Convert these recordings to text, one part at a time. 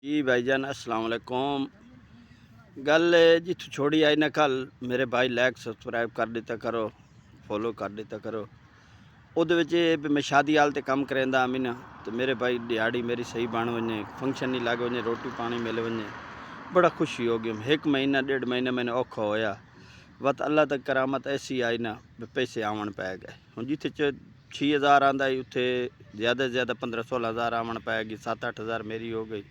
जी भाईजान अस्सलाम वालेकुम। गल जिथों छोड़ी आई ना कल मेरे भाई लाइक सबसक्राइब कर दिता करो, फॉलो कर दिता करो। उहदे विच भी मैं शादी हाल ते कम करेंदा आमी ना, तो मेरे भाई दिहाड़ी मेरी सही बन वने, फंक्शन नहीं लग वने, रोटी पानी मिल वने, बड़ा खुशी हो गई। 1 महीना 1.5 महीना मैंने औखा होया, बस अल्लाह तक करामत ऐसी आई ना पैसे आवन पै गए। हुण जिथे 6,000 आंदा ही उत्थे ज़्यादा से ज़्यादा 15-16 हज़ार आवन पै गई, 7-8 हज़ार मेरी हो गई,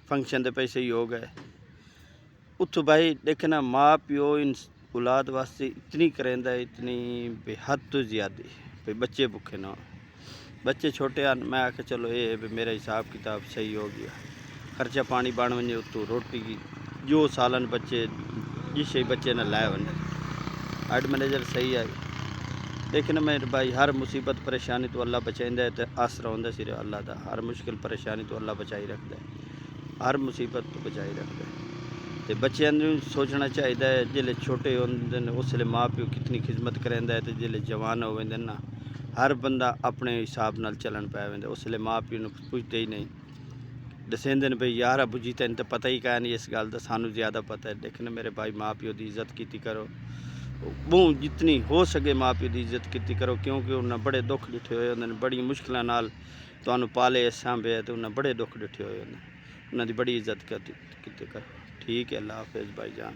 फंक्शन के पैसे ही हो गए। उत्थों भाई देखना माँ प्यो इन औलाद वास्ते इतनी करेंदा है, इतनी बेहद तो ज़्यादा भाई बच्चे भुखे ना हो। बच्चे छोटे हैं, मैं आखे चलो ये भी मेरा हिसाब किताब सही हो गया, खर्चा पानी बन वने, उत्तों रोटी की जो सालन बच्चे जिस बच्चे ने लाए वने एड मैनेजर सही आई। देखना मेरे भाई हर मुसीबत परेशानी तो अल्लाह बचाइंदा है, तो आसरा होंदा सिर्फ अल्लाह दा। हर मुश्किल परेशानी तो अल्लाह बचाई रखता है, हर मुसीबत तो बचाई रखता है। तो बच्चों नूं सोचना चाहिए है, जिले छोटे होंदे ने उसले माँ प्यो कितनी खिदमत करेंदा है, तो जिले जवान हो वेंदे ना हर बंदा अपने हिसाब नाल चलन पै वेंदा, उसले माँ प्यो नूं पुछदे ही नहीं, दसेंदे ने भाई यार अबू जी तैनूं तो पता ही क्या नहीं इस गल दा, सानूं ज़्यादा पता है। देखने मेरे भाई माँ प्यो की इज्जत कीती करो, बहु जितनी हो सके माँ प्यो की इज्जत कीती करो, क्योंकि उन्हें बड़े दुख डिठे हुए होंदे ने, बड़ी मुश्किलों नाल तुहानूं पाले सांभे, तो उन्हें बड़े दुख डिठे हुए होंदे, उन्हां दी बड़ी इज्जत कीती करो। ठीक है, अल्लाह हाफिज़ भाईजान।